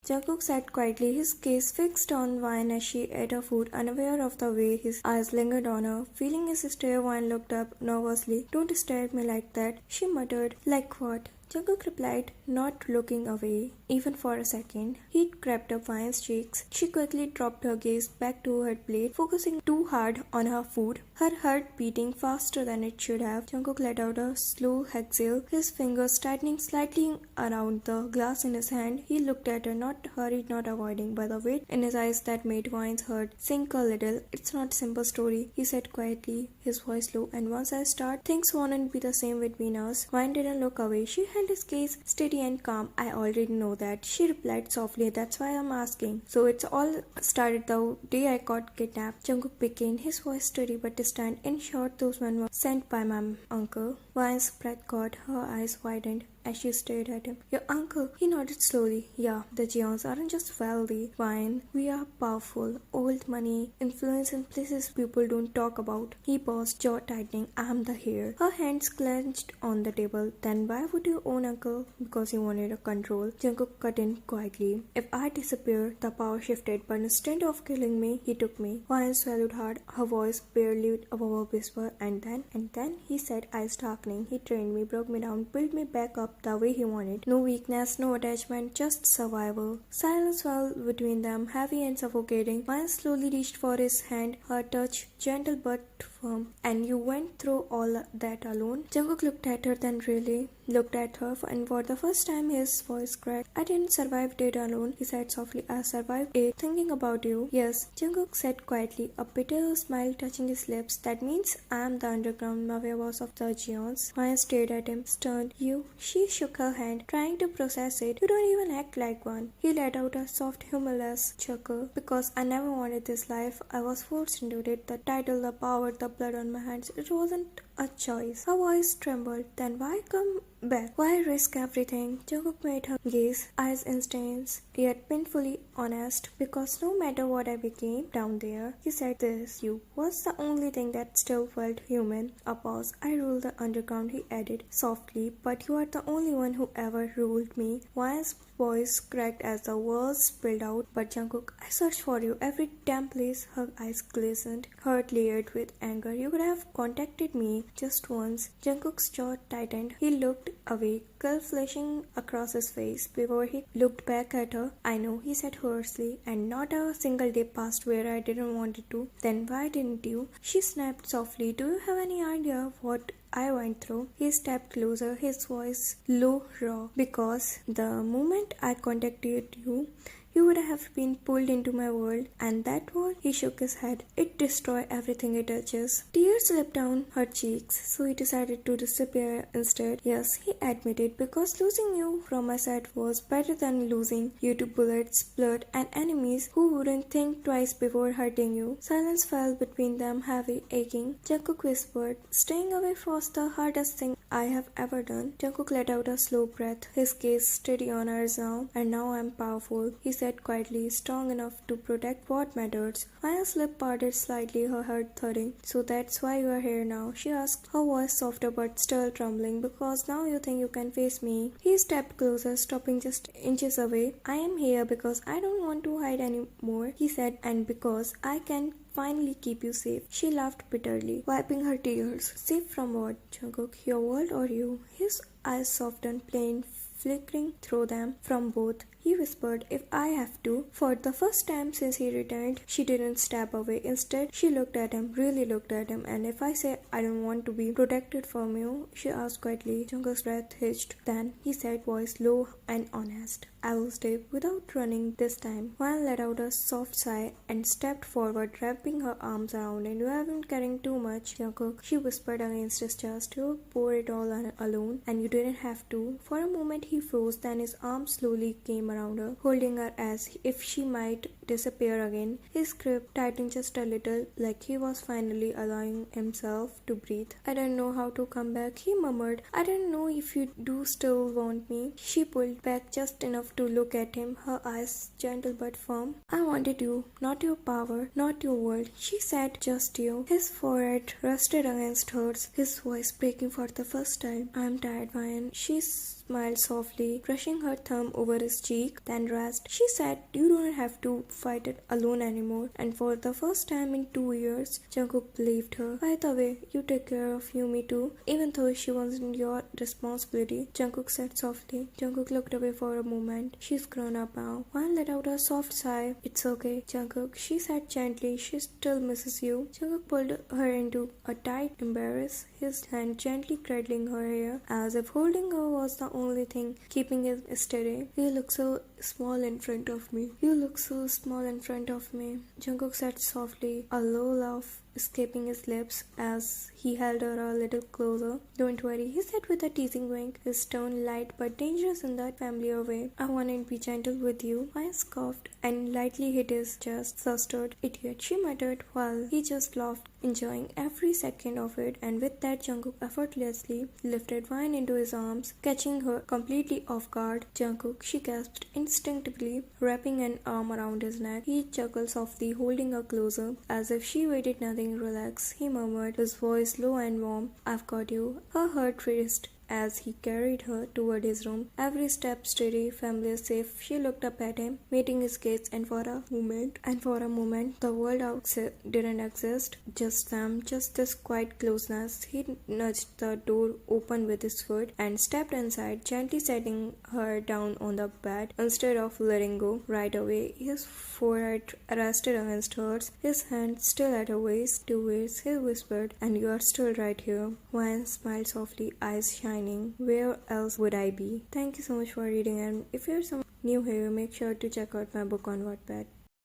Jungkook sat quietly, his gaze fixed on Wine as she ate her food, unaware of the way his eyes lingered on her. Feeling his stare, Wine looked up nervously. "Don't stare at me like that," she muttered. "Like what?" Jungkook replied, not looking away, even for a second. Heat crept up Vine's cheeks. She quickly dropped her gaze back to her plate, focusing too hard on her food, her heart beating faster than it should have. Jungkook let out a slow exhale, his fingers tightening slightly around the glass in his hand. He looked at her, not hurried, not avoiding, by the weight in his eyes that made Vine's heart sink a little. "It's not a simple story," he said quietly, his voice low, "and once I start, things won't be the same between us." Vine didn't look away. She held his gaze steady and calm. "I already know that," she replied softly. "That's why I'm asking." "So it's all started the day I got kidnapped," Jungkook began, his voice steady but distant. "In short, those men were sent by my uncle." Vine's breath caught, her eyes widened as she stared at him. "Your uncle?" He nodded slowly. "Yeah, the Jeons aren't just wealthy, Vine. We are powerful. Old money, influence in places people don't talk about." He paused, jaw tightening. "I'm the heir." Her hands clenched on the table. "Then why would you own uncle?" "Because he wanted a control." Jungkook cut in quietly. "If I disappear, the power shifted, but instead of killing me, he took me." Vine swallowed hard, her voice barely above a whisper. And then, he said, eyes darkening, "He trained me, broke me down, built me back up the way he wanted. No weakness, no attachment, just survival." Silence fell between them, heavy and suffocating. Maya slowly reached for his hand, her touch gentle but firm. "And you went through all that alone?" Jungkook looked at her, then really looked at her, and for the first time his voice cracked. "I didn't survive it alone," he said softly. "I survived it thinking about you." "Yes," Jungkook said quietly, a bitter smile touching his lips. "That means I am the underground mafia boss of the Jeons." Maya stared at him, stunned. "You?" She shook her hand, trying to process it. "You don't even act like one." He let out a soft, humorless chuckle. "Because I never wanted this life. I was forced into it. The title, the power, the blood on my hands. It wasn't a choice." Her voice trembled. "Then why come back? Why risk everything?" Jungkook made her gaze, eyes intense, yet painfully honest. "Because no matter what I became down there," he said, "this you was the only thing that still felt human." A pause. "I rule the underground," he added softly, "but you are the only one who ever ruled me." Why's voice cracked as the words spilled out. "But Jungkook, I searched for you every damn place." Her eyes glistened, heart layered with anger. "You could have contacted me just once." Jungkook's jaw tightened. He looked away, guilt flashing across his face. Before he looked back at her, "I know," he said hoarsely, "and not a single day passed where I didn't want it to." "Then why didn't you?" She snapped softly. "Do you have any idea what I went through?" He stepped closer, his voice low, raw. "Because the moment I contacted you, you would have been pulled into my world, and that world," he shook his head, "it destroys everything it touches." Tears slipped down her cheeks, so he decided to disappear instead. "Yes," he admitted, "because losing you from my side was better than losing you to bullets, blood, and enemies who wouldn't think twice before hurting you." Silence fell between them, heavy, aching. Jungkook whispered, "Staying away was the hardest thing I have ever done." Jungkook let out a slow breath, his gaze steady on hers now. "And now I'm powerful," he said quietly, "strong enough to protect what matters." Maya's lip parted slightly, her heart thudding. "So that's why you are here now?" she asked, her voice softer but still trembling. "Because now you think you can face me?" He stepped closer, stopping just inches away. "I am here because I don't want to hide anymore," he said, "and because I can finally keep you safe." She laughed bitterly, wiping her tears. "Safe from what, Jungkook? Your world or you?" His eyes softened, plain flickering through them. "From both," he whispered, "if I have to." For the first time since he returned, she didn't step away. Instead, she looked at him, really looked at him. "And if I say I don't want to be protected from you?" she asked quietly. Jungkook's breath hitched. "Then," he said, voice low and honest, "I will stay without running this time." Juan let out a soft sigh and stepped forward, wrapping her arms around him. "You have been carrying too much, Jungkook," she whispered against his chest. "You bore it all alone, and you didn't have to." For a moment he froze, then his arms slowly came around her, holding her as if she might disappear again. His grip tightened just a little, like he was finally allowing himself to breathe. I don't know how to come back, he murmured. I don't know if you do still want me. She pulled back just enough to look at him, her eyes gentle but firm. I wanted you, not your power, not your world, she said, just you. His forehead rested against hers, his voice breaking for the first time. I'm tired, Ryan. She smiled softly, brushing her thumb over his cheek, then rest. She said, you don't have to fight it alone anymore. And for the first time in 2 years, Jungkook believed her. By the way, you take care of Yumi too, even though she wasn't your responsibility, Jungkook said softly. Jungkook looked away for a moment. She's grown up now. Wan let out a soft sigh. It's okay, Jungkook, she said gently. She still misses you. Jungkook pulled her into a tight embrace, his hand gently cradling her hair, as if holding her was the only thing keeping it steady. You look so small in front of me. You look so small in front of me, Jungkook said softly, a low laugh escaping his lips as he held her a little closer. Don't worry, he said with a teasing wink, his tone light but dangerous in that familiar way. I want to be gentle with you. I scoffed and lightly hit his chest. Flustered idiot, she muttered while he just laughed, enjoying every second of it. And with that, Jungkook effortlessly lifted Vine into his arms, catching her completely off guard. Jungkook, she gasped instinctively, wrapping an arm around his neck. He chuckled softly, holding her closer, as if she waited nothing. Relax, he murmured, his voice low and warm. I've got you. Her heart raced as he carried her toward his room, every step steady, familiar, safe. She looked up at him, meeting his gaze, and for a moment, the world outside didn't exist. Just them, just this quiet closeness. He nudged the door open with his foot and stepped inside, gently setting her down on the bed instead of letting go. Right away, his forehead rested against hers, his hand still at her waist. To waist, he whispered, and you are still right here. Wan smiled softly, eyes shining. Where else would I be? Thank you so much for reading, and if you're some new here, make sure to check out my book on Wattpad.